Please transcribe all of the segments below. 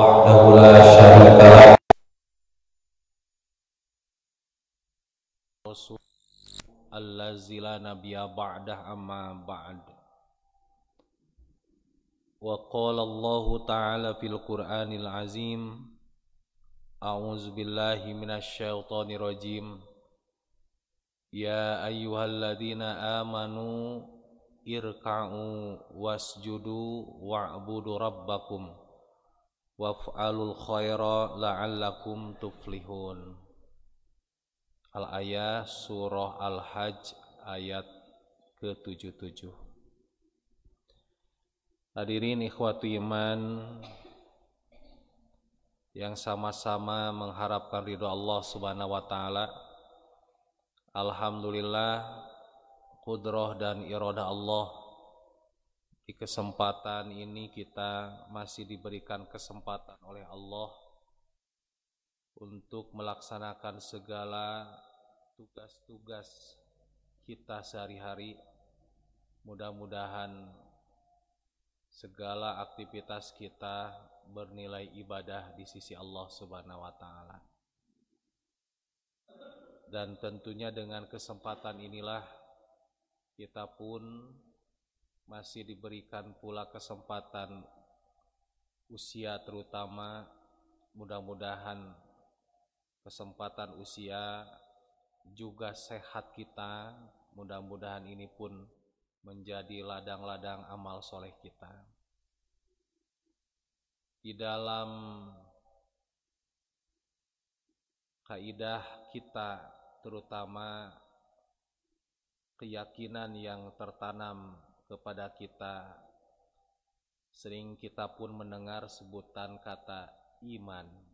وحده لا شريك له Rasul allazi la nabiyya ba'dah amma ba'd. Wa qala Allah ta'ala fil Qur'anil azim, a'udzu billahi minasy syaithanir rajim. Ya ayyuhalladzina amanu irka'u wasjudu wa'budu rabbakum waf'alul khaira la'allakum tuflihun. Al-ayah surah Al-Hajj ayat ke-77. Hadirin ikhwatu iman yang sama-sama mengharapkan ridho Allah Subhanahu wa taala. Alhamdulillah, qudrah dan iradah Allah, di kesempatan ini kita masih diberikan kesempatan oleh Allah untuk melaksanakan segala tugas-tugas kita sehari-hari. Mudah-mudahan segala aktivitas kita bernilai ibadah di sisi Allah Subhanahu wa taala. Dan tentunya dengan kesempatan inilah kita pun masih diberikan pula kesempatan usia, terutama mudah-mudahan kesempatan usia juga sehat kita, mudah-mudahan ini pun menjadi ladang-ladang amal soleh kita. Di dalam kaidah kita, terutama keyakinan yang tertanam kepada kita, sering kita pun mendengar sebutan kata iman.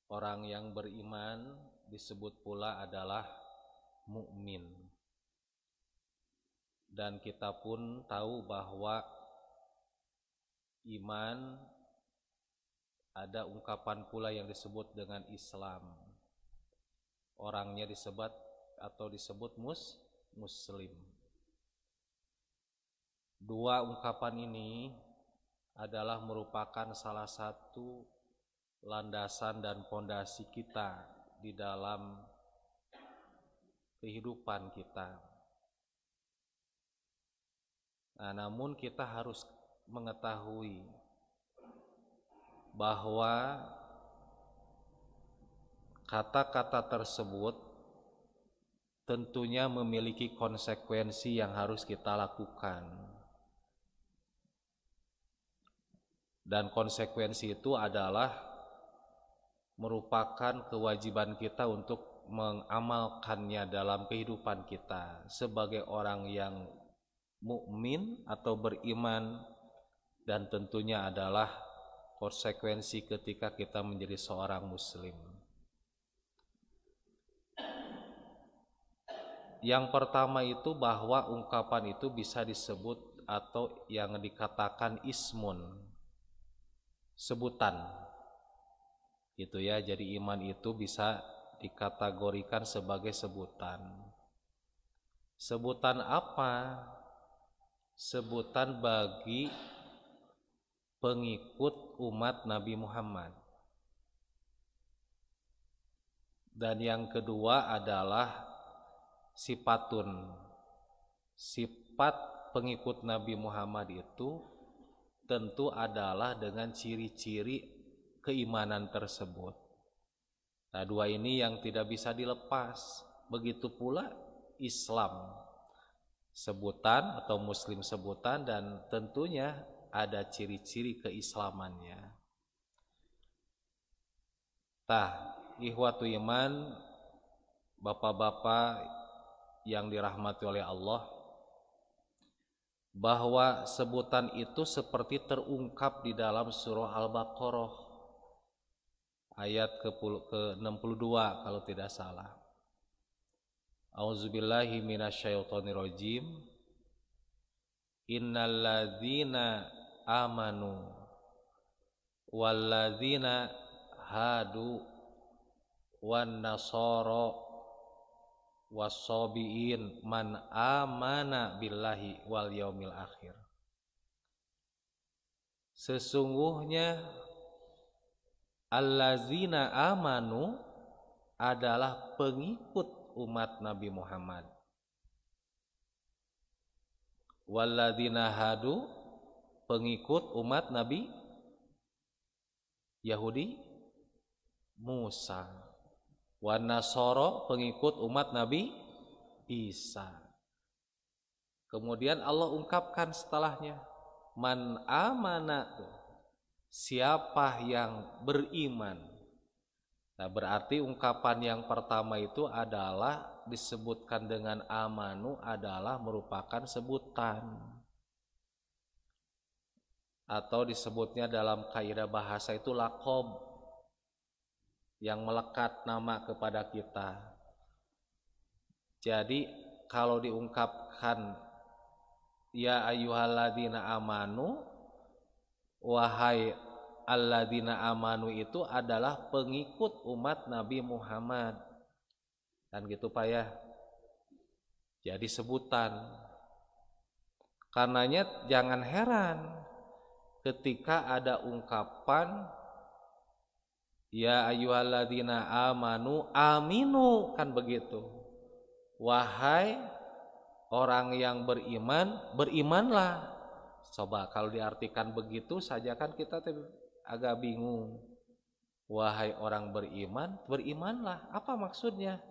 Orang yang beriman disebut pula adalah mukmin. Dan kita pun tahu bahwa iman ada ungkapan pula yang disebut dengan Islam. Orangnya disebut muslim. Dua ungkapan ini adalah merupakan salah satu landasan dan pondasi kita di dalam kehidupan kita. Nah, namun kita harus mengetahui bahwa kata-kata tersebut tentunya memiliki konsekuensi yang harus kita lakukan. Dan konsekuensi itu adalah merupakan kewajiban kita untuk mengamalkannya dalam kehidupan kita sebagai orang yang mukmin atau beriman, dan tentunya adalah konsekuensi ketika kita menjadi seorang muslim. Yang pertama itu bahwa ungkapan itu bisa disebut atau yang dikatakan ismun, sebutan. Gitu ya, jadi iman itu bisa dikategorikan sebagai sebutan. Sebutan apa? Sebutan bagi pengikut umat Nabi Muhammad. Dan yang kedua adalah sifatun. Sifat pengikut Nabi Muhammad itu tentu adalah dengan ciri-ciri keimanan tersebut. Nah, dua ini yang tidak bisa dilepas. Begitu pula Islam, sebutan atau muslim sebutan, dan tentunya ada ciri-ciri keislamannya. Nah, ikhwatu iman, bapak-bapak yang dirahmati oleh Allah, bahwa sebutan itu seperti terungkap di dalam surah Al-Baqarah ayat ke-62 kalau tidak salah. A'udzubillahi minasyaitonirrajim. Innalladzina amanu walladzina hadu wan nasara wassabiin man amana billahi wal yaumil akhir. Sesungguhnya allazina amanu adalah pengikut umat Nabi Muhammad. Walladzina hadu pengikut umat Nabi Yahudi Musa. Wan Nasara pengikut umat Nabi Isa. Kemudian Allah ungkapkan setelahnya, man amana, siapa yang beriman. Nah, berarti ungkapan yang pertama itu adalah disebutkan dengan amanu adalah merupakan sebutan, atau disebutnya dalam kaidah bahasa itu laqab, yang melekat nama kepada kita. Jadi kalau diungkapkan ya ayyuhalladzina amanu, wahai alladzina amanu, itu adalah pengikut umat Nabi Muhammad. Kan gitu Pak ya. Jadi sebutan. Karenanya jangan heran ketika ada ungkapan ya ayyuhalladzina amanu aminu, kan begitu. Wahai orang yang beriman, berimanlah. Coba kalau diartikan begitu saja kan kita agak bingung. Wahai orang beriman, berimanlah. Apa maksudnya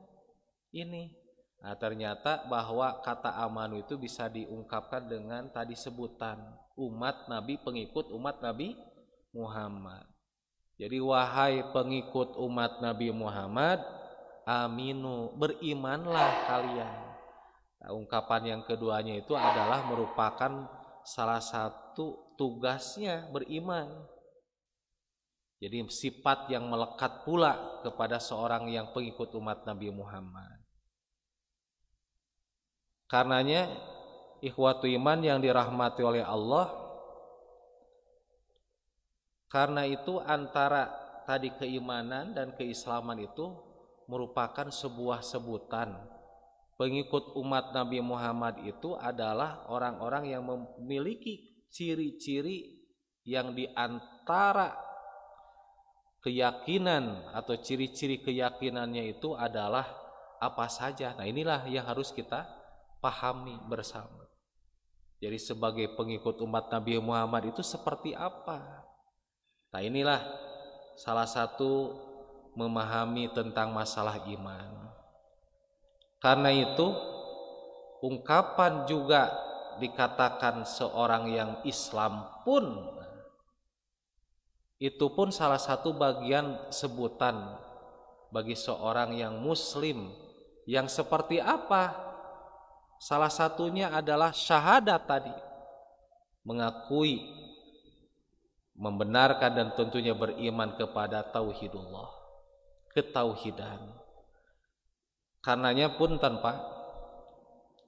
ini? Nah, ternyata bahwa kata amanu itu bisa diungkapkan dengan tadi sebutan umat Nabi, pengikut umat Nabi Muhammad. Jadi wahai pengikut umat Nabi Muhammad, aminu, berimanlah kalian. Nah, ungkapan yang keduanya itu adalah merupakan salah satu tugasnya beriman. Jadi sifat yang melekat pula kepada seorang yang pengikut umat Nabi Muhammad. Karenanya ikhwatu iman yang dirahmati oleh Allah, karena itu antara tadi keimanan dan keislaman itu merupakan sebuah sebutan. Pengikut umat Nabi Muhammad itu adalah orang-orang yang memiliki ciri-ciri yang diantara keyakinan atau ciri-ciri keyakinannya itu adalah apa saja. Nah, inilah yang harus kita pahami bersama. Jadi sebagai pengikut umat Nabi Muhammad itu seperti apa? Nah, inilah salah satu memahami tentang masalah iman. Karena itu ungkapan juga dikatakan seorang yang Islam pun, itu pun salah satu bagian sebutan bagi seorang yang Muslim. Yang seperti apa? Salah satunya adalah syahadat tadi, mengakui, membenarkan dan tentunya beriman kepada tauhidullah, ketauhidan. Karenanya pun tanpa.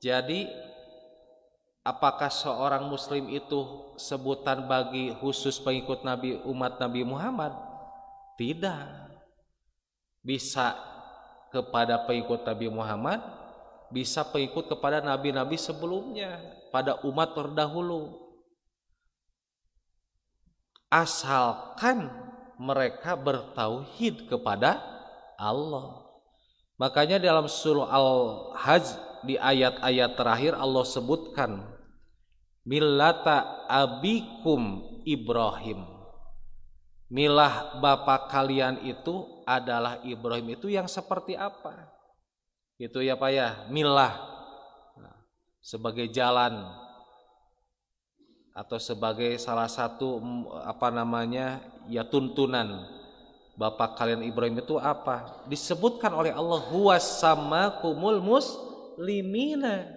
Jadi apakah seorang Muslim itu sebutan bagi khusus pengikut Nabi, umat Nabi Muhammad? Tidak. Bisa kepada pengikut Nabi Muhammad, bisa pengikut kepada nabi-nabi sebelumnya, pada umat terdahulu. Asalkan mereka bertauhid kepada Allah. Makanya dalam surah Al-Hajj di ayat-ayat terakhir Allah sebutkan millata abikum Ibrahim. Milah bapak kalian itu adalah Ibrahim. Itu yang seperti apa? Itu ya Pak ya, milah sebagai jalan atau sebagai salah satu ya tuntunan. Bapak kalian Ibrahim itu apa? Disebutkan oleh Allah, huwas samakumul muslimina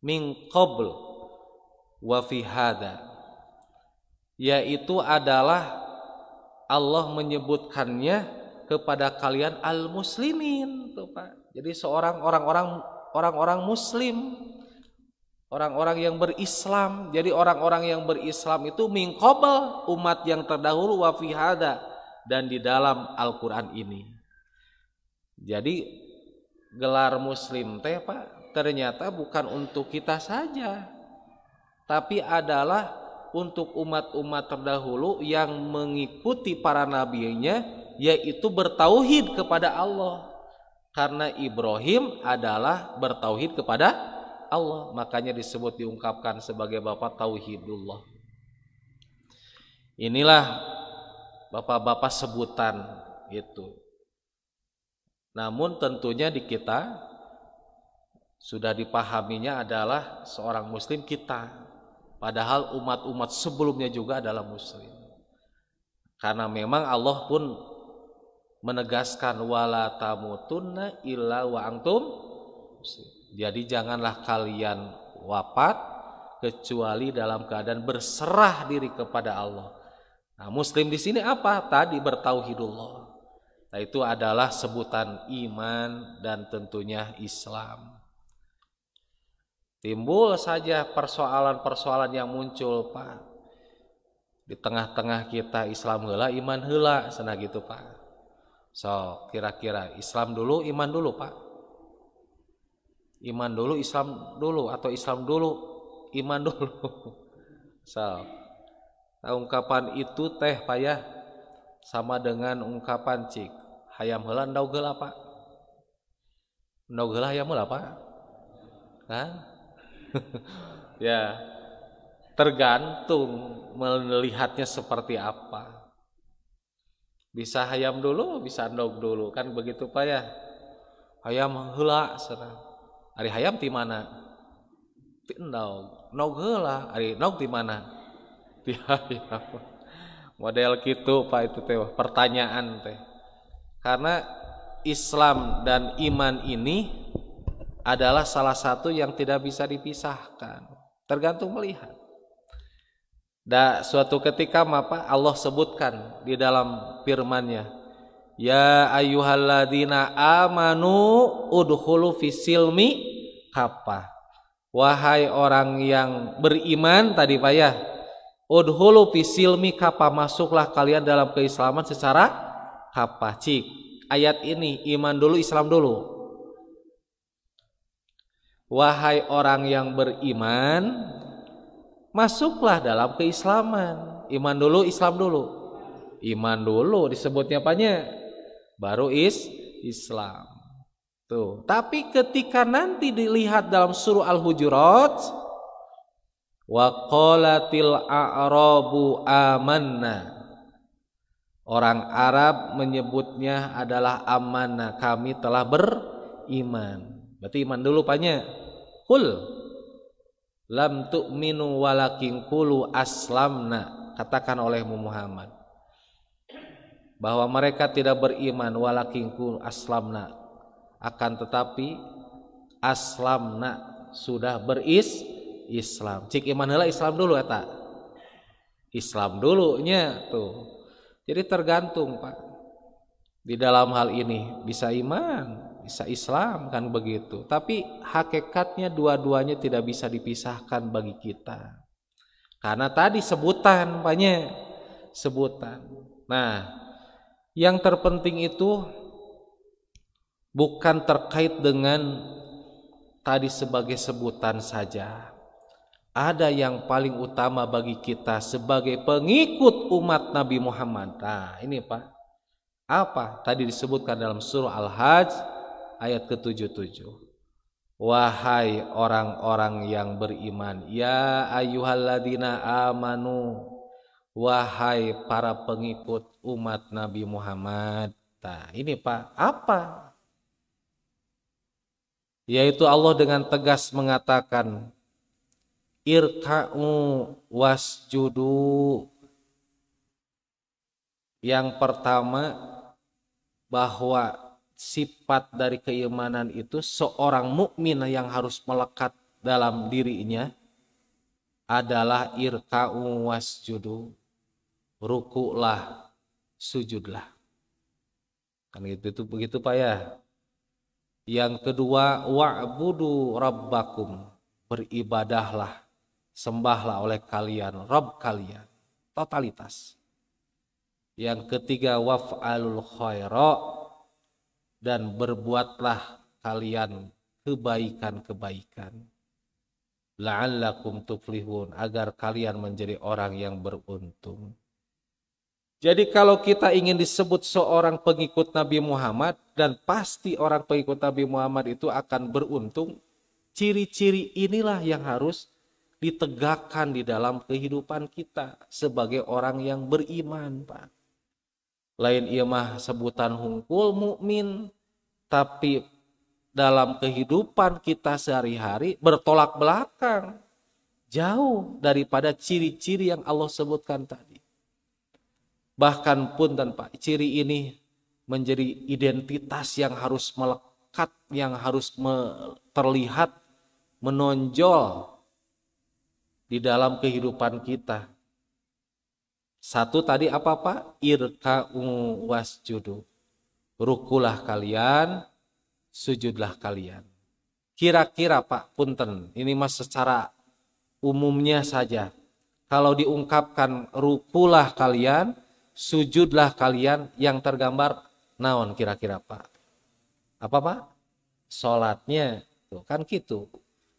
min qabl wa fi hada. Yaitu adalah Allah menyebutkannya kepada kalian al-muslimin, tuh Pak. Jadi orang-orang muslim, orang-orang yang berislam. Jadi orang-orang yang berislam itu min qabl, umat yang terdahulu, wa fi hada, dan di dalam Al-Quran ini. Jadi gelar muslim teh Pak ternyata bukan untuk kita saja, tapi adalah untuk umat-umat terdahulu yang mengikuti para nabinya, yaitu bertauhid kepada Allah. Karena Ibrahim adalah bertauhid kepada Allah, makanya disebut diungkapkan sebagai bapak tauhidullah. Inilah bapak-bapak sebutan itu. Namun tentunya di kita sudah dipahaminya adalah seorang muslim kita, padahal umat-umat sebelumnya juga adalah muslim. Karena memang Allah pun menegaskan wala tamutunna illa wa antum muslim. Jadi janganlah kalian wafat kecuali dalam keadaan berserah diri kepada Allah. Nah, muslim di sini apa? Tadi bertauhidullah. Nah, itu adalah sebutan iman dan tentunya Islam. Timbul saja persoalan-persoalan yang muncul, Pak. Di tengah-tengah kita Islam heula, iman heula, cenah gitu, Pak. So, kira-kira Islam dulu, iman dulu, Pak. Iman dulu, Islam dulu, atau Islam dulu, iman dulu. So, nah, ungkapan itu teh Pak ya, sama dengan ungkapan cik hayam heula endau geula, Pak. Endau geula hayam heula, Pak. Hah? Ya, tergantung melihatnya seperti apa. Bisa hayam dulu, bisa endog dulu, kan begitu Pak ya. Hayam heula cenah. Ari hayam di mana? Ti endog. Endog heula, ari endog di mana? Di hayam. Model gitu Pak itu teh pertanyaan teh. Karena Islam dan iman ini adalah salah satu yang tidak bisa dipisahkan. Tergantung melihat. Dan suatu ketika Pak Allah sebutkan di dalam firman-Nya, ya ayyuhalladzina amanu udkhulu fisilmi kaffah. Wahai orang yang beriman tadi Pak ya, udkhulu fisilmi kaffah, masuklah kalian dalam keislaman secara kaffah. Cik, ayat ini iman dulu Islam dulu. Wahai orang yang beriman, masuklah dalam keislaman. Iman dulu, Islam dulu. Iman dulu disebutnya apanya? Baru Islam. Tuh. Tapi ketika nanti dilihat dalam surah Al-Hujurat, wa qalatil a'rabu amanna. Orang Arab menyebutnya adalah amanah, kami telah beriman. Berarti iman dulu apanya? Qul lam tu'minu walakin qulu aslamna, katakan oleh Muhammad bahwa mereka tidak beriman walakin qulu aslamna, akan tetapi aslamna sudah Islam. Cik iman heula Islam dulu eta. Islam dulu nya tuh. Jadi tergantung Pak. Di dalam hal ini bisa iman, bisa Islam kan begitu. Tapi hakikatnya dua-duanya tidak bisa dipisahkan bagi kita. Karena tadi sebutan Paknya, sebutan. Nah, yang terpenting itu bukan terkait dengan tadi sebagai sebutan saja. Ada yang paling utama bagi kita sebagai pengikut umat Nabi Muhammad. Nah, ini Pak. Apa? Tadi disebutkan dalam surah Al-Hajj ayat ke-77. Wahai orang-orang yang beriman, ya ayyuhalladzina amanu, wahai para pengikut umat Nabi Muhammad. Nah, ini Pak, apa? Yaitu Allah dengan tegas mengatakan, irka'u wasjudu. Yang pertama, bahwa sifat dari keimanan itu seorang mukmin yang harus melekat dalam dirinya adalah irka'u wasjudu, ruku'lah, sujudlah. Kan itu begitu Pak ya. Yang kedua, wa'budu rabbakum, beribadahlah, sembahlah oleh kalian Rabb kalian, totalitas. Yang ketiga, waf'alul khaira, dan berbuatlah kalian kebaikan-kebaikan. la'allakum tuflihun, agar kalian menjadi orang yang beruntung. Jadi kalau kita ingin disebut seorang pengikut Nabi Muhammad, dan pasti orang pengikut Nabi Muhammad itu akan beruntung, ciri-ciri inilah yang harus ditegakkan di dalam kehidupan kita sebagai orang yang beriman, Pak. Lain ieu mah sebutan hungkul mukmin, tapi dalam kehidupan kita sehari-hari bertolak belakang, jauh daripada ciri-ciri yang Allah sebutkan tadi. Bahkan pun tanpa ciri ini menjadi identitas yang harus melekat, yang harus terlihat, menonjol di dalam kehidupan kita. Satu tadi apa Pak? Irka'u wasjudu. Rukulah kalian, sujudlah kalian. Kira-kira Pak punten, ini mas secara umumnya saja. Kalau diungkapkan rukulah kalian, sujudlah kalian, yang tergambar naon kira-kira Pak? Apa Pak? Salatnya. Tuh kan gitu.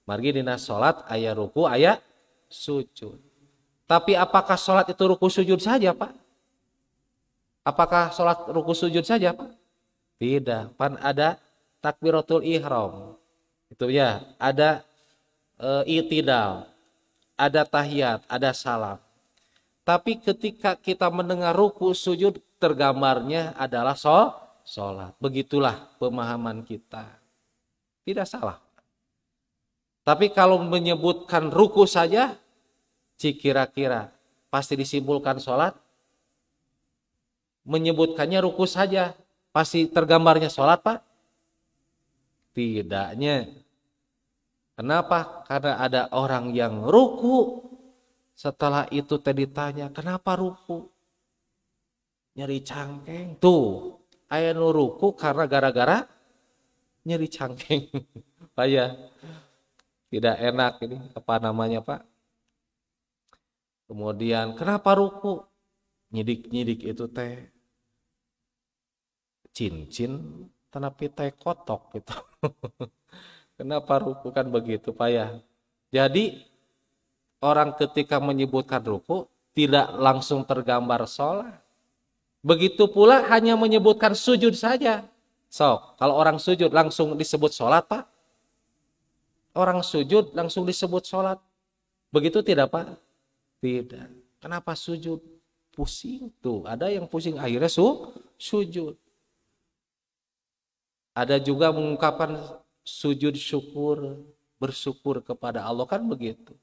Margi dina salat aya ruku, aya sujud. Tapi apakah salat itu ruku sujud saja Pak? Apakah salat ruku sujud saja Pak? Tidak. Pan ada takbiratul ihram. Itu ya, ada i'tidal, ada tahiyat, ada salam. Tapi ketika kita mendengar ruku sujud, tergambarnya adalah sholat. Begitulah pemahaman kita. Tidak salah. Tapi kalau menyebutkan ruku saja, kira-kira pasti disimpulkan sholat. Menyebutkannya ruku saja, pasti tergambarnya sholat Pak? Tidaknya. Kenapa? Karena ada orang yang ruku. Setelah itu tadi ditanya, kenapa ruku? Nyeri cangkeng. Tuh, aya nu ruku karena gara-gara nyeri cangkeng. Pak ya, tidak enak ini, apa namanya Pak? Kemudian, kenapa ruku? Nyidik-nyidik itu teh cincin, tetapi teh kotok gitu. Kenapa ruku kan begitu Pak ya? Jadi, orang ketika menyebutkan ruku tidak langsung tergambar sholat. Begitu pula hanya menyebutkan sujud saja. Kalau orang sujud langsung disebut sholat Pak? Orang sujud langsung disebut sholat. Begitu tidak Pak? Tidak. Kenapa sujud? Pusing tuh. Ada yang pusing akhirnya sujud. Ada juga mengungkapkan sujud syukur, bersyukur kepada Allah, kan begitu.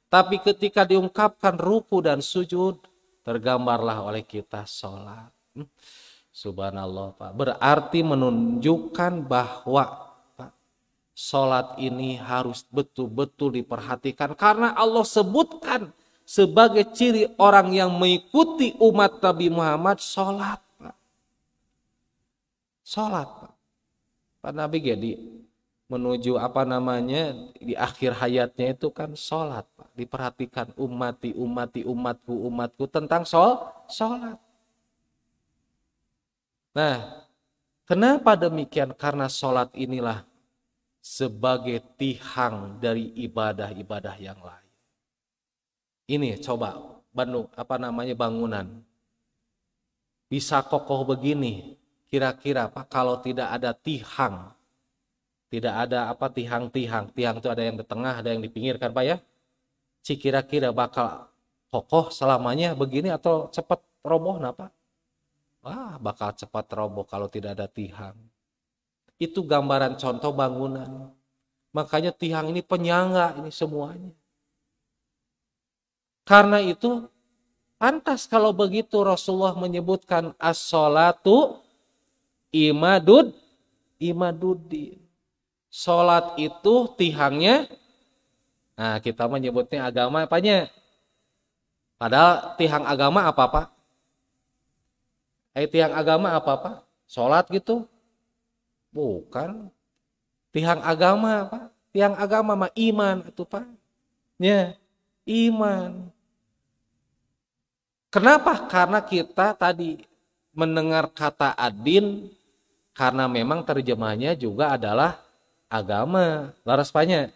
Tapi ketika diungkapkan ruku dan sujud, tergambarlah oleh kita sholat. Subhanallah Pak. Berarti menunjukkan bahwa Pak, sholat ini harus betul-betul diperhatikan. Karena Allah sebutkan sebagai ciri orang yang mengikuti umat Nabi Muhammad, sholat Pak. Sholat Pak. Pak Nabi jadi menuju apa namanya di akhir hayatnya itu kan sholat Pak. Diperhatikan umatku tentang sholat. Nah, kenapa demikian? Karena sholat inilah sebagai tihang dari ibadah-ibadah yang lain. Ini coba bangunan bisa kokoh begini, kira-kira Pak kalau tidak ada tihang. Tidak ada tiang itu ada yang di tengah, ada yang di pinggir kan Pak ya. Kira-kira bakal kokoh selamanya begini atau cepat roboh Pak? Wah, bakal cepat roboh kalau tidak ada tihang. Itu gambaran contoh bangunan. Makanya tihang ini penyangga ini semuanya. Karena itu pantas kalau begitu Rasulullah menyebutkan as-sholatu imaduddin. Sholat itu tihangnya, nah kita menyebutnya agama apanya? Padahal tihang agama apa Pak? Tihang agama apa Pak? Sholat gitu? Bukan. Tihang agama Pak? Tihang agama mah iman itu Pak. Ya, iman. Kenapa? Karena kita tadi mendengar kata adin, karena memang terjemahnya juga adalah agama. Laras banyak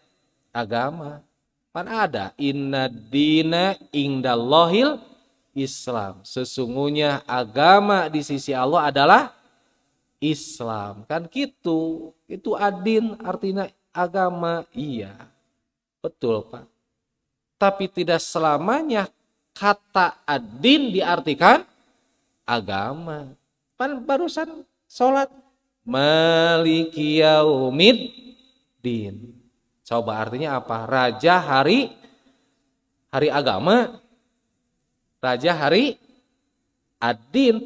agama. Pan ada inna dina indallahil Islam. Sesungguhnya agama di sisi Allah adalah Islam. Kan gitu. Itu adin artinya agama. Iya. Betul, Pak. Tapi tidak selamanya kata adin diartikan agama. Pan barusan sholat maliki yaumiddin. Coba artinya apa? Raja hari agama. Raja hari adin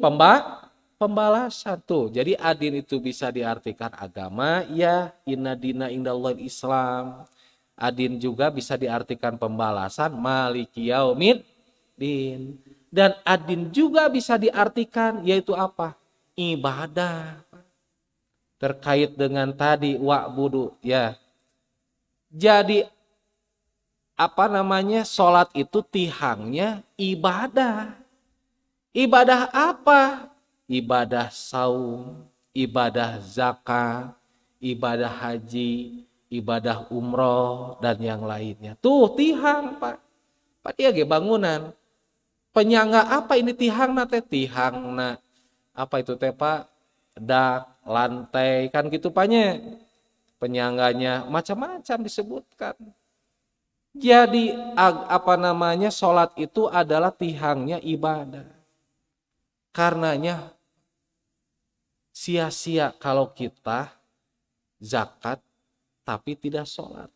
pembalasan tuh. Jadi adin itu bisa diartikan agama, ya inna dina indallahil Islam. Adin juga bisa diartikan pembalasan, maliki yaumiddin. Dan adin juga bisa diartikan yaitu apa? Ibadah. Terkait dengan tadi wa'budu, ya. Jadi sholat itu tihangnya ibadah. Ibadah apa? Ibadah saum, ibadah zakat, ibadah haji, ibadah umroh, dan yang lainnya. Tuh tihang, Pak. Pak dia ge bangunan. Penyangga apa ini tihang nate? Tihang na apa itu teh, Pak? Dak, lantai, kan gitu Paknya. Penyangganya macam-macam disebutkan. Jadi sholat itu adalah tihangnya ibadah. Karenanya sia-sia kalau kita zakat tapi tidak sholat.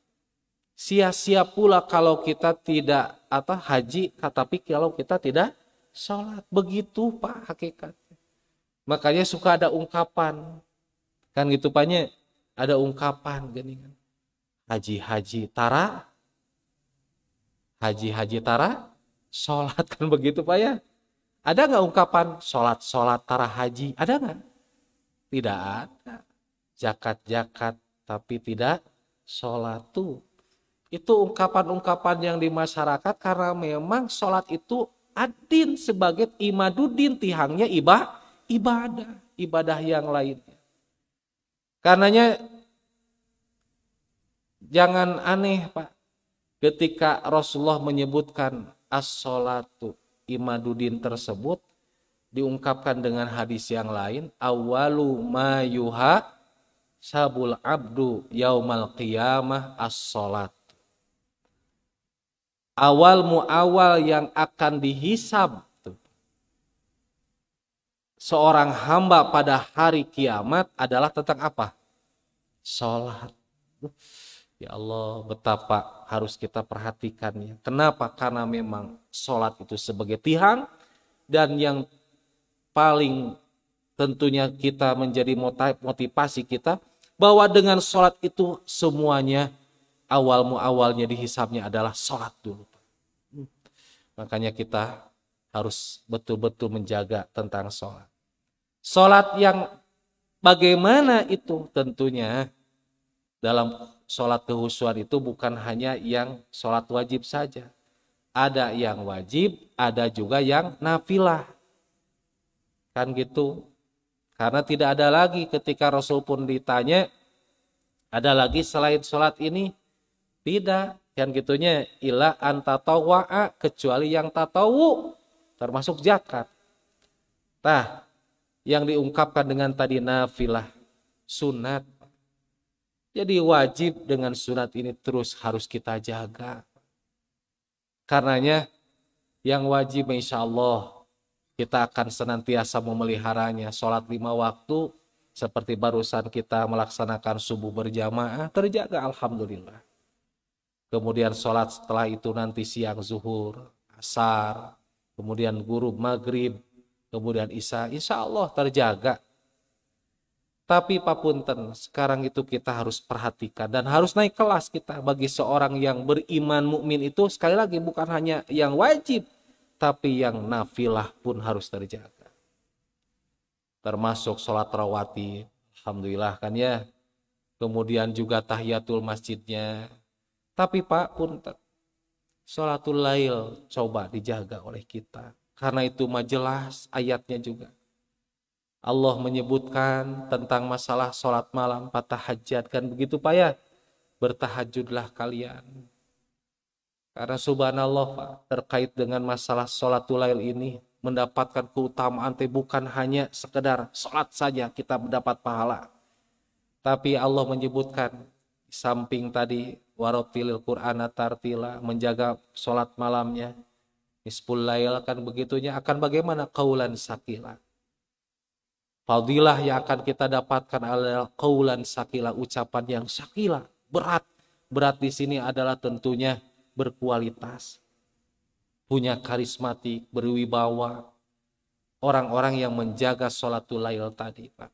Sia-sia pula kalau kita tidak haji tapi kalau kita tidak sholat. Begitu Pak hakikatnya. Makanya suka ada ungkapan. Kan gitu Paknya. Ada ungkapan gini kan. Haji-haji tara sholat, kan begitu Pak ya. Ada nggak ungkapan sholat tara haji? Ada nggak? Tidak ada. Zakat tapi tidak sholat tuh. Itu ungkapan-ungkapan yang di masyarakat karena memang sholat itu adin sebagai imaduddin, tihangnya ibadah yang lainnya. Karenanya jangan aneh Pak, ketika Rasulullah menyebutkan as-sholatu imaduddin tersebut diungkapkan dengan hadis yang lain, awwalu ma yuha sabul abdu yaumal qiyamah as-sholat. Awal yang akan dihisab seorang hamba pada hari kiamat adalah tentang apa? Sholat. Ya Allah, betapa harus kita perhatikannya. Kenapa? Karena memang sholat itu sebagai tihang, dan yang paling tentunya kita menjadi motivasi kita bahwa dengan sholat itu semuanya awalnya dihisabnya adalah sholat dulu. Makanya kita harus betul-betul menjaga tentang sholat. Sholat yang bagaimana itu? Tentunya dalam sholat kehusuan itu bukan hanya yang sholat wajib saja. Ada yang wajib, ada juga yang nafilah. Kan gitu. Karena tidak ada lagi ketika Rasul pun ditanya, ada lagi selain sholat ini? Tidak. Kan gitunya, ila antatawwa'a, kecuali yang tatawu, termasuk zakat. Nah, yang diungkapkan dengan tadi nafilah, sunat. Jadi wajib dengan sunat ini terus harus kita jaga. Karenanya yang wajib insya Allah kita akan senantiasa memeliharanya. Sholat 5 waktu seperti barusan kita melaksanakan subuh berjamaah terjaga alhamdulillah. Kemudian sholat setelah itu nanti siang zuhur, asar, kemudian ghurub maghrib, kemudian isya, insya Allah terjaga. Tapi Pak Punten, sekarang itu kita harus perhatikan dan harus naik kelas kita bagi seorang yang beriman mukmin itu, sekali lagi bukan hanya yang wajib, tapi yang nafilah pun harus terjaga. Termasuk sholat rawatib, alhamdulillah kan ya. Kemudian juga tahiyatul masjidnya. Tapi Pak Punten, sholatul lail coba dijaga oleh kita. Karena itu majelas ayatnya juga. Allah menyebutkan tentang masalah sholat malam, fatahajjat, kan begitu Pak ya. Bertahajudlah kalian. Karena subhanallah Pak, terkait dengan masalah sholatul lail ini, mendapatkan keutamaan bukan hanya sekedar sholat saja kita mendapat pahala. Tapi Allah menyebutkan, samping tadi, warotilil Qur'ana tartila, menjaga sholat malamnya, nisful lail kan begitunya, akan bagaimana? Qaulan sakila. Fadilah yang akan kita dapatkan adalah qaulan sakila, ucapan yang sakila, berat. Berat di sini adalah tentunya berkualitas, punya karismatik, berwibawa, orang-orang yang menjaga sholatul lail tadi, Pak.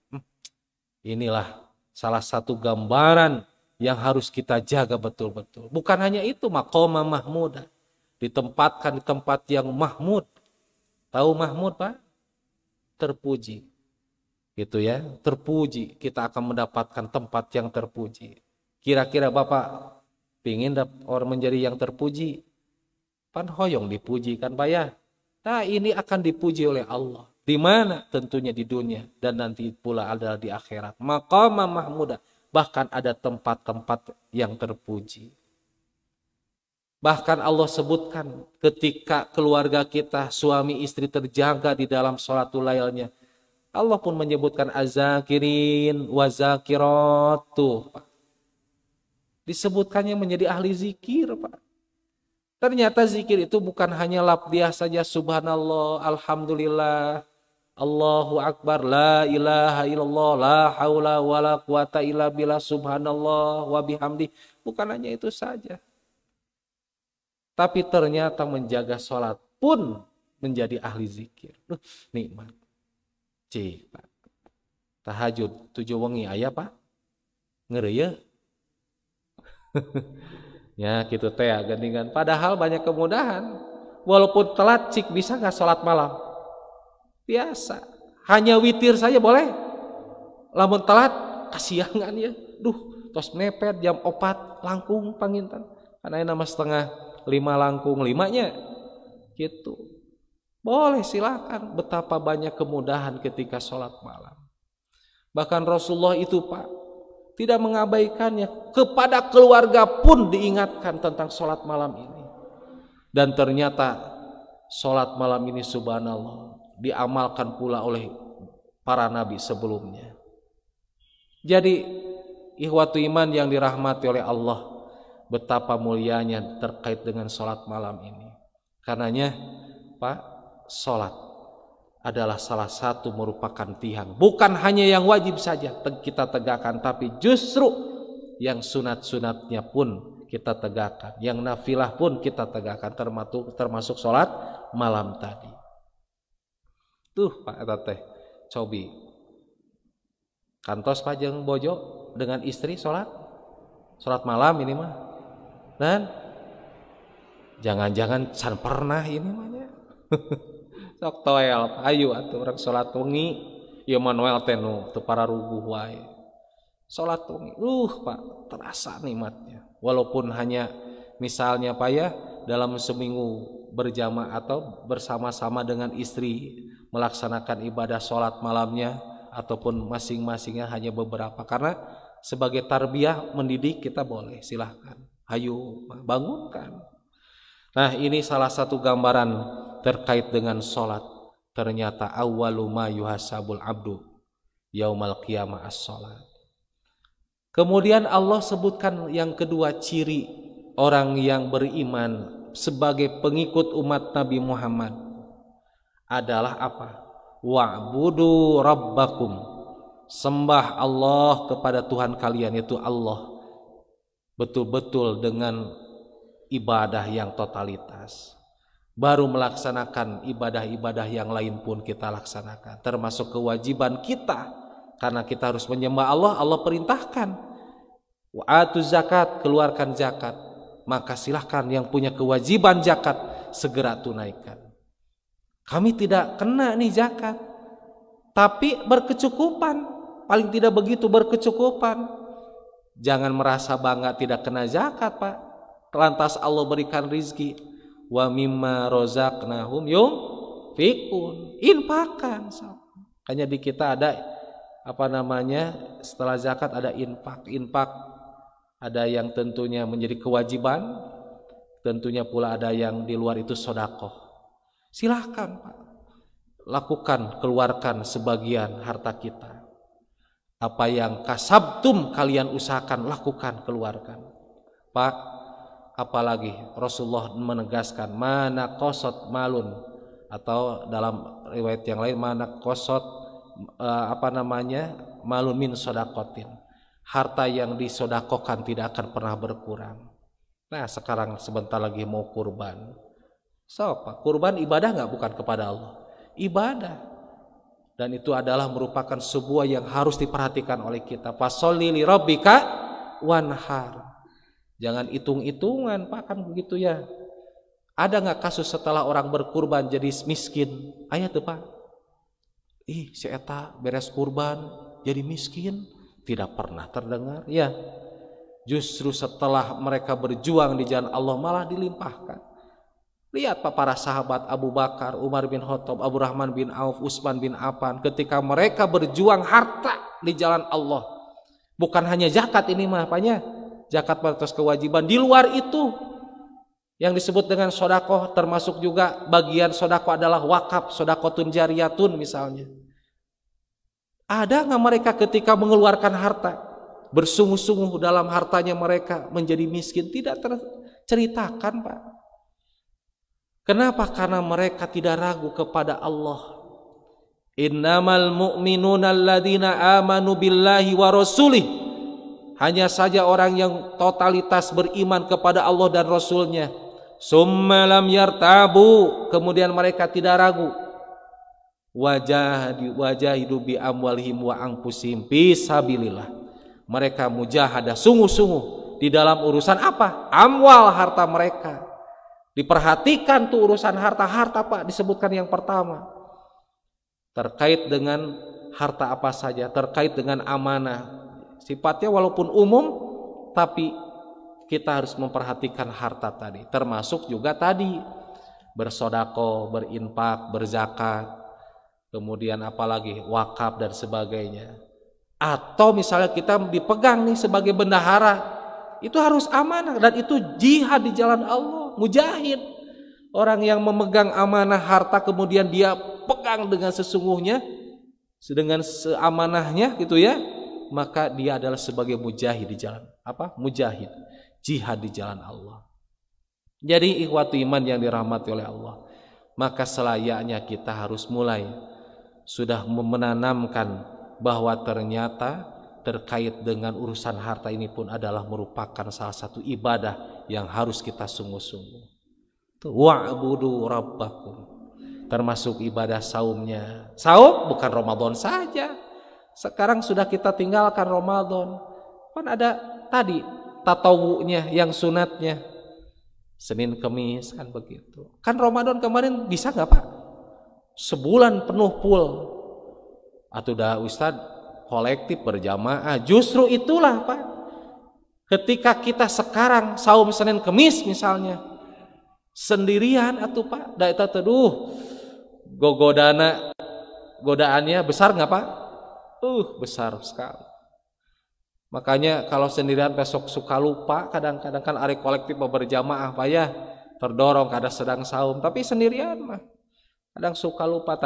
Inilah salah satu gambaran yang harus kita jaga betul-betul. Bukan hanya itu, maqama mahmudah, ditempatkan di tempat yang mahmud. Tahu mahmud, Pak? Terpuji. Gitu ya, terpuji. Kita akan mendapatkan tempat yang terpuji. Kira-kira Bapak pingin orang menjadi yang terpuji? Pan hoyong dipuji kan Pak ya? Nah ini akan dipuji oleh Allah. Di mana? Tentunya di dunia. Dan nanti pula adalah di akhirat. Maqama mahmudah. Bahkan ada tempat-tempat yang terpuji. Bahkan Allah sebutkan ketika keluarga kita, suami istri terjaga di dalam sholatul lailnya. Allah pun menyebutkan azakirin wazakiratu. Disebutkannya menjadi ahli zikir, Pak. Ternyata zikir itu bukan hanya lafziah saja, subhanallah, alhamdulillah, Allahu akbar, la ilaha illallah, la haula wala quwata illa billah, subhanallah wa bihamdi. Bukan hanya itu saja. Tapi ternyata menjaga sholat pun menjadi ahli zikir. Nikmat. Pak. Tahajud 7 wengi aya, Pak. Ngeri ya? Ya gitu teh gandingan. Padahal banyak kemudahan. Walaupun telat cik bisa gak sholat malam? Biasa. Hanya witir saja boleh. Lamun telat kasihangan ya. Duh, tos mepet jam 4 langkung pangintan. Karena nama setengah 5 langkung 5-nya. Gitu. Boleh silakan. Betapa banyak kemudahan ketika sholat malam. Bahkan Rasulullah itu Pak tidak mengabaikannya, kepada keluarga pun diingatkan tentang sholat malam ini. Dan ternyata sholat malam ini subhanallah diamalkan pula oleh para nabi sebelumnya. Jadi ikhwatu iman yang dirahmati oleh Allah, betapa mulianya terkait dengan sholat malam ini. Karenanya Pak, sholat adalah salah satu merupakan tiang. Bukan hanya yang wajib saja kita tegakkan, tapi justru yang sunat-sunatnya pun kita tegakkan, yang nafilah pun kita tegakkan, termasuk sholat malam tadi. Tuh Pak eta teh cobi kantos pajeng bojo dengan istri sholat malam ini mah, dan jangan-jangan can pernah ini mahnya. Sok toel ayo atuh urang salat wengi ieu manuel teh nu teu pararuguh wae. Salat wengi Pak terasa nikmatnya. Walaupun hanya misalnya Pak ya dalam seminggu berjamaah atau bersama-sama dengan istri melaksanakan ibadah salat malamnya ataupun masing-masingnya hanya beberapa, karena sebagai tarbiyah mendidik kita boleh, silahkan. Ayo bangunkan. Nah, ini salah satu gambaran terkait dengan sholat. Ternyata awwalu ma yuhasabul abdu yaumal qiyamah as-sholat. Kemudian Allah sebutkan yang kedua ciri orang yang beriman sebagai pengikut umat Nabi Muhammad adalah apa? Wa'budu rabbakum, sembah Allah kepada Tuhan kalian, yaitu Allah, betul-betul dengan ibadah yang totalitas. Baru melaksanakan ibadah-ibadah yang lain pun kita laksanakan, termasuk kewajiban kita, karena kita harus menyembah Allah. Allah perintahkan wa'atu zakat, keluarkan zakat, maka silahkan yang punya kewajiban zakat segera tunaikan. Kami tidak kena nih zakat, tapi berkecukupan, paling tidak begitu berkecukupan. Jangan merasa bangga tidak kena zakat Pak, lantas Allah berikan rizki. Wa mimma rozaqnahum yunfiqun, infakkan. Hanya di kita ada setelah zakat ada infak ada yang tentunya menjadi kewajiban, tentunya pula ada yang di luar itu sedekah. Silahkan Pak, lakukan, keluarkan sebagian harta kita. Apa yang kasabtum kalian usahakan, lakukan, keluarkan. Pak, apalagi Rasulullah menegaskan mana qasat malun, atau dalam riwayat yang lain mana qasat malun min shadaqatin. Harta yang disodakokan tidak akan pernah berkurang. Nah sekarang sebentar lagi mau kurban. So, Pak, kurban ibadah nggak? Bukan kepada Allah, ibadah. Dan itu adalah merupakan sebuah yang harus diperhatikan oleh kita. Fasholli li rabbika wanhar. Jangan hitung-hitungan Pak, kan begitu ya. Ada nggak kasus setelah orang berkurban jadi miskin? Ayat tuh Pak. Si eta beres kurban jadi miskin. Tidak pernah terdengar ya. Justru setelah mereka berjuang di jalan Allah malah dilimpahkan. Lihat Pak, para sahabat Abu Bakar, Umar bin Khattab, Abu Rahman bin Auf, Utsman bin Affan, ketika mereka berjuang harta di jalan Allah. Bukan hanya zakat ini mah apanya? Zakat batas kewajiban. Di luar itu yang disebut dengan sedekah, termasuk juga bagian sedekah adalah wakaf, sedekatun jariyatun misalnya. Ada nggak mereka ketika mengeluarkan harta bersungguh-sungguh dalam hartanya mereka menjadi miskin? Tidak terceritakan Pak. Kenapa? Karena mereka tidak ragu kepada Allah. Innamal mu'minuna alladzina amanu billahi wa rasulih. Hanya saja orang yang totalitas beriman kepada Allah dan Rasulnya. Summa lam yartabu, kemudian mereka tidak ragu. Wajahidu bi amwalihim wa anfusihim fisabilillah. Mereka mujahadah sungguh-sungguh di dalam urusan apa? Amwal, harta mereka. Diperhatikan tuh urusan harta Pak, disebutkan yang pertama. Terkait dengan harta apa saja, terkait dengan amanah. Sifatnya walaupun umum, tapi kita harus memperhatikan harta tadi. Termasuk juga tadi bersedekah, berinfak, berzakat. Kemudian apalagi wakaf dan sebagainya. Atau misalnya kita dipegang nih sebagai bendahara, itu harus amanah dan itu jihad di jalan Allah, mujahid. Orang yang memegang amanah harta kemudian dia pegang dengan sesungguhnya, dengan seamanahnya gitu ya, maka dia adalah sebagai mujahid di jalan apa? Mujahid, jihad di jalan Allah. Jadi ikhwatu iman yang dirahmati oleh Allah, maka selayaknya kita harus mulai sudah menanamkan bahwa ternyata terkait dengan urusan harta ini pun adalah merupakan salah satu ibadah yang harus kita sungguh-sungguh. Wa'budu rabbakum, termasuk ibadah saumnya. Saum bukan Ramadan saja. Sekarang sudah kita tinggalkan Ramadan. Kan ada tadi tatawunya yang sunatnya. Senin Kemis kan begitu. Kan Ramadan kemarin bisa nggak Pak? Sebulan penuh full. Atau dah Ustadz kolektif berjamaah. Justru itulah Pak. Ketika kita sekarang saum Senin Kemis misalnya sendirian atuh Pak, da eta teduh godaannya besar nggak Pak? Besar sekali. Makanya kalau sendirian besok suka lupa, kadang-kadang kan hari kolektif berjamaah Pak ya, terdorong kada sedang saum, tapi sendirian mah kadang suka lupa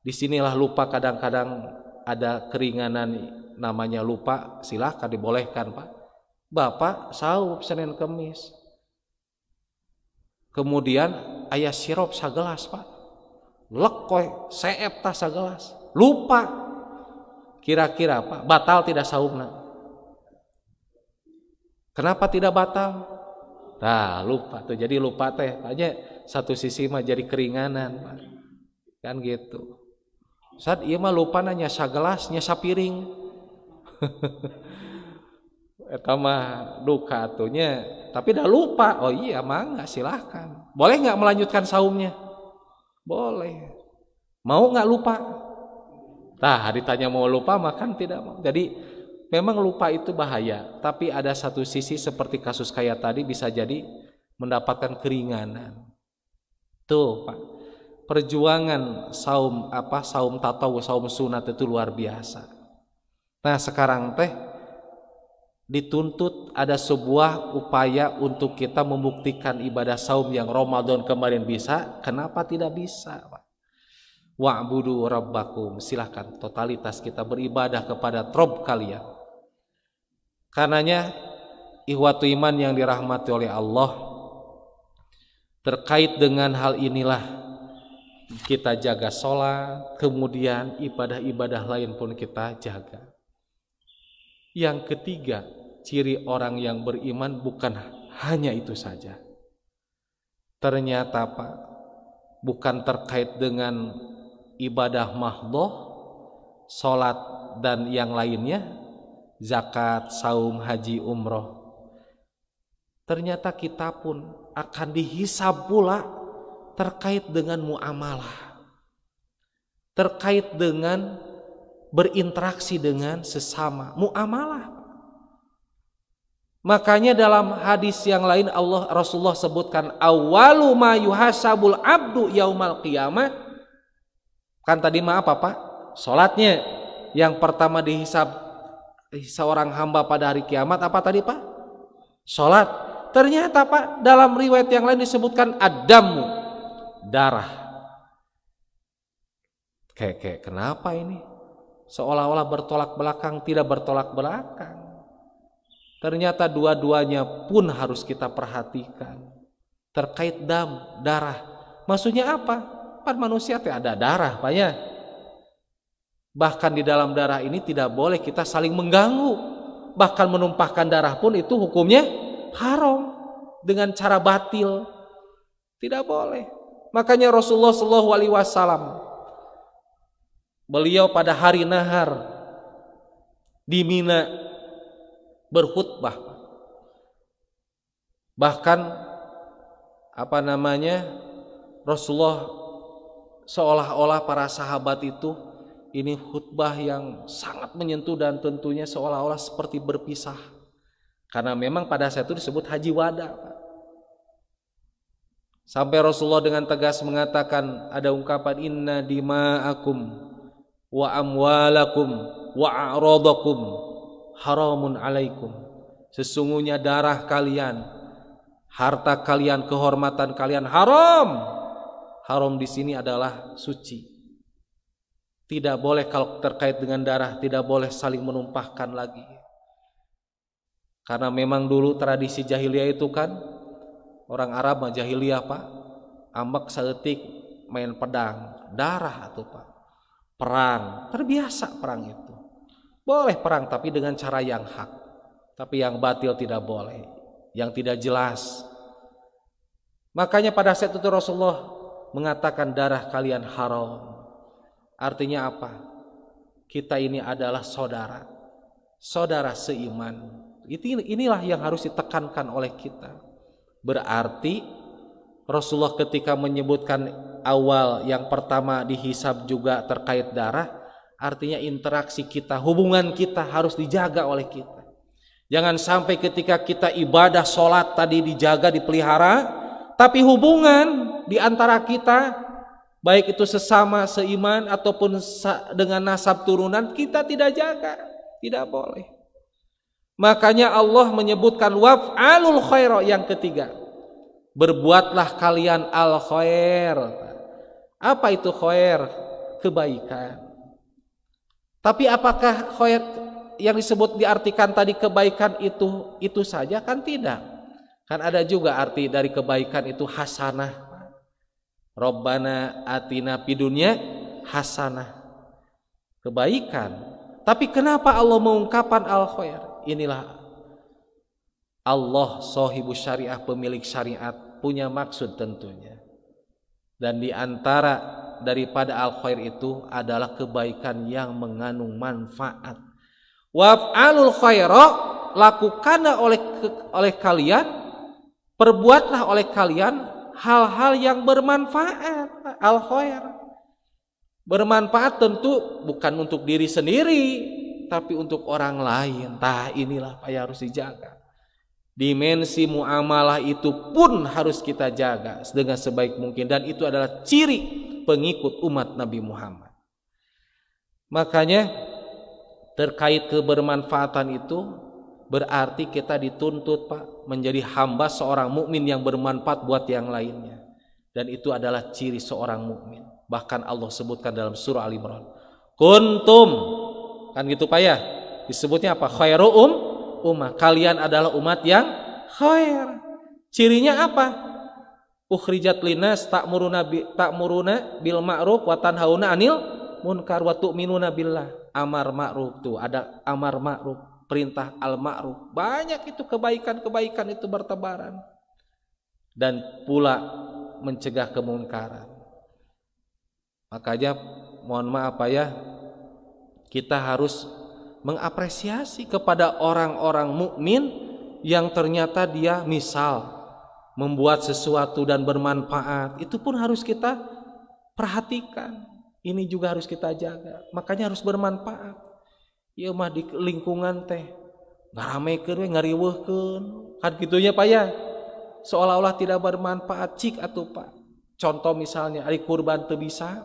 disinilah lupa, kadang-kadang ada keringanan namanya lupa, silahkan dibolehkan Pak. Bapak saum Senin Kemis, kemudian ayah sirup sagelas Pak, lekoy seep tas sagelas, lupa, kira-kira Pak batal tidak saumna? Kenapa tidak batal? Nah lupa tuh, jadi lupa teh hanya satu sisi mah jadi keringanan Pak, kan gitu. Saat iya mah lupa nanya sagelasnya sapiring. Eta mah duka atunya, tapi dah lupa. Oh iya mangga silahkan. Boleh nggak melanjutkan saumnya? Boleh. Mau nggak lupa? Nah ditanya mau lupa makan tidak mau. Jadi memang lupa itu bahaya. Tapi ada satu sisi seperti kasus kayak tadi bisa jadi mendapatkan keringanan. Tuh Pak, perjuangan saum tatawu, saum sunat itu luar biasa. Nah sekarang teh dituntut ada sebuah upaya untuk kita membuktikan ibadah saum yang Ramadan kemarin bisa, kenapa tidak bisa, Pak? Wa'budu rabbakum, silahkan totalitas kita beribadah kepada Rob kalian. Karenanya ikhwatu iman yang dirahmati oleh Allah, terkait dengan hal inilah kita jaga sholat, kemudian ibadah-ibadah lain pun kita jaga. Yang ketiga, ciri orang yang beriman bukan hanya itu saja. Ternyata Pak, bukan terkait dengan ibadah mahdhah, sholat dan yang lainnya, zakat, saum, haji, umroh. Ternyata kita pun akan dihisab pula terkait dengan muamalah, terkait dengan berinteraksi dengan sesama, muamalah. Makanya dalam hadis yang lain Rasulullah sebutkan awwalu ma yuhasabul abdu yaumal qiyamah. Kan tadi apa Pak? Salatnya yang pertama dihisab seorang hamba pada hari kiamat apa tadi Pak? Salat. Ternyata Pak dalam riwayat yang lain disebutkan ad-damu, darah. Kayak kenapa ini? Seolah-olah bertolak belakang, tidak bertolak belakang. Ternyata dua-duanya pun harus kita perhatikan. Terkait dam, darah. Maksudnya apa? Kan manusia ada darah, Pak ya. Bahkan di dalam darah ini tidak boleh kita saling mengganggu. Bahkan menumpahkan darah pun itu hukumnya haram dengan cara batil. Tidak boleh. Makanya Rasulullah SAW beliau pada hari nahar di Mina berkhutbah. Bahkan Rasulullah seolah-olah para sahabat itu ini khutbah yang sangat menyentuh dan tentunya seolah-olah seperti berpisah. Karena memang pada saat itu disebut haji wada. Sampai Rasulullah dengan tegas mengatakan, ada ungkapan inna dima'akum wa amwalakum wa a'radakum haramun alaikum. Sesungguhnya darah kalian, harta kalian, kehormatan kalian haram. Haram di sini adalah suci. Tidak boleh kalau terkait dengan darah, tidak boleh saling menumpahkan lagi. Karena memang dulu tradisi jahiliyah itu kan orang Arab mah jahiliyah Pak, ambek saeutik main pedang, darah atau Pak. Perang, terbiasa perang itu. Boleh perang tapi dengan cara yang hak. Tapi yang batil tidak boleh, yang tidak jelas. Makanya pada saat itu Rasulullah mengatakan darah kalian haram. Artinya apa? Kita ini adalah saudara, saudara seiman. Inilah yang harus ditekankan oleh kita. Berarti Rasulullah ketika menyebutkan awal yang pertama dihisab juga terkait darah, artinya interaksi kita, hubungan kita harus dijaga oleh kita. Jangan sampai ketika kita ibadah sholat tadi dijaga, dipelihara, tapi hubungan di antara kita, baik itu sesama seiman ataupun dengan nasab turunan, kita tidak jaga, tidak boleh. Makanya Allah menyebutkan waf'alul khaira yang ketiga. Berbuatlah kalian al khair. Apa itu khair? Kebaikan. Tapi apakah khair yang disebut diartikan tadi kebaikan itu saja? Kan tidak. Kan ada juga arti dari kebaikan itu hasanah. Rabbana atina fid dunya hasanah. Kebaikan. Tapi kenapa Allah mengungkapkan al khair? Inilah Allah sahibus syariah, pemilik syariat, punya maksud tentunya. Dan di antara daripada al khair itu adalah kebaikan yang mengandung manfaat. Waf'alul khaira, lakukanlah oleh kalian, perbuatlah oleh kalian hal-hal yang bermanfaat. Al khair bermanfaat tentu bukan untuk diri sendiri, tapi untuk orang lain. Inilah apa yang harus dijaga. Dimensi muamalah itu pun harus kita jaga dengan sebaik mungkin, dan itu adalah ciri pengikut umat Nabi Muhammad. Makanya terkait kebermanfaatan itu Berarti kita dituntut, Pak, menjadi hamba seorang mukmin yang bermanfaat buat yang lainnya. Dan itu adalah ciri seorang mukmin. Bahkan Allah sebutkan dalam surah Al-Imran. Kuntum, kan gitu Pak ya? Disebutnya apa? Khairu ummah. Kalian adalah umat yang khair. Cirinya apa? Ukhrijat linas ta'muruna bil ma'ruf wa tanhauna 'anil munkar wa tu'minuna billah. Amar ma'ruf tuh, ada amar ma'ruf, perintah al-ma'ruf. Banyak itu kebaikan-kebaikan itu bertebaran. Dan pula mencegah kemungkaran. Makanya mohon maaf Pak ya, kita harus mengapresiasi kepada orang-orang mukmin yang ternyata dia misal membuat sesuatu dan bermanfaat. Itu pun harus kita perhatikan. Ini juga harus kita jaga. Makanya harus bermanfaat. Ieu mah di lingkungan teh ngaramekeun we ngariweuhkeun. Kan gitunya Pak ya. Seolah-olah tidak bermanfaat cik atuh Pak. Contoh misalnya ari kurban teu bisa,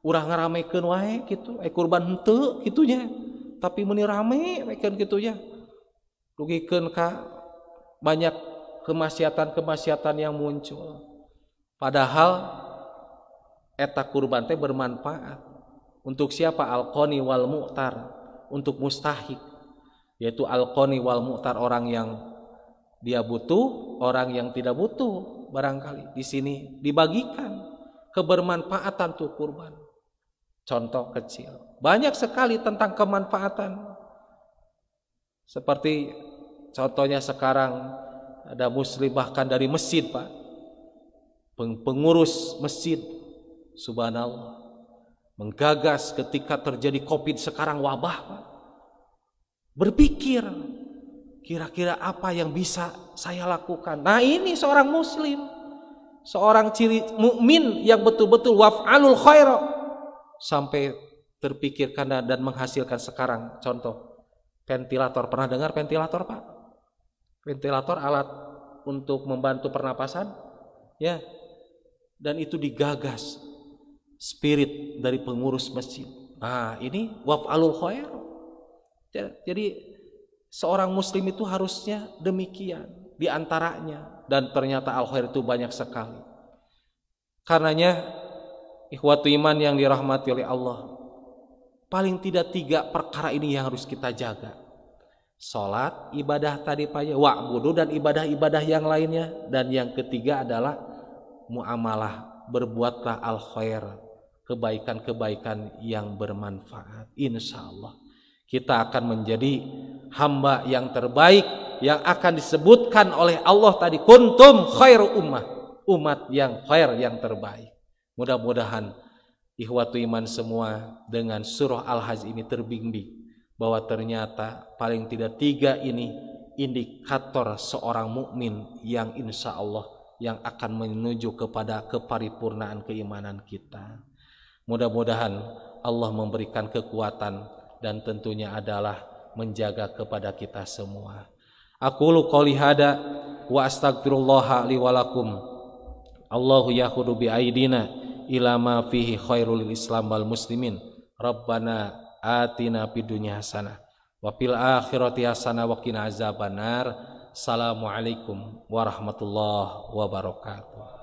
urang ngaramekeun wae gitu. Kurban henteu gitunya. Tapi meni rame wekeun kitu ya. Rugikeun ka banyak kemaksiatan-kemaksiatan yang muncul. Padahal eta kurban teh bermanfaat. Untuk siapa? Al-qani wal mu'tar. Untuk mustahik, yaitu al-qani wal mu'tar, orang yang dia butuh, orang yang tidak butuh. Barangkali di sini dibagikan kebermanfaatan tuh kurban. Contoh kecil. Banyak sekali tentang kemanfaatan. Seperti contohnya sekarang ada muslim bahkan dari masjid Pak, pengurus masjid, subhanallah, menggagas ketika terjadi COVID sekarang wabah Pak, berpikir kira-kira apa yang bisa saya lakukan. Nah ini seorang muslim, seorang ciri mukmin yang betul-betul waf'alul khaira, sampai terpikirkan dan menghasilkan sekarang. Contoh ventilator, pernah dengar ventilator Pak? Ventilator alat untuk membantu pernapasan ya, dan itu digagas spirit dari pengurus masjid. Nah ini waf'alul khair. Jadi seorang muslim itu harusnya demikian diantaranya. Dan ternyata al-khair itu banyak sekali. Karenanya ikhwatu iman yang dirahmati oleh Allah, paling tidak 3 perkara ini yang harus kita jaga. Salat, ibadah tadi Pak ya, wa'budu, dan ibadah-ibadah yang lainnya. Dan yang ketiga adalah muamalah, berbuatlah al-khair, kebaikan-kebaikan yang bermanfaat. Insyaallah kita akan menjadi hamba yang terbaik yang akan disebutkan oleh Allah tadi, kuntum khairu ummah, umat yang khair, yang terbaik. Mudah-mudahan ikhwatu iman semua dengan surah Al-Hajj ini terbimbing bahwa ternyata paling tidak 3 ini indikator seorang mukmin yang insya Allah yang akan menuju kepada keparipurnaan keimanan kita. Mudah-mudahan Allah memberikan kekuatan dan tentunya adalah menjaga kepada kita semua. Aqulu qouli hada wa astaghfirullah li wa lakum. Allahu yahudu bi aidina ila ma fihi khairul islam wal muslimin. Rabbana atina fid dunya hasanah wa fil akhirati hasanah wa qina azabannar. Assalamualaikum warahmatullahi wabarakatuh.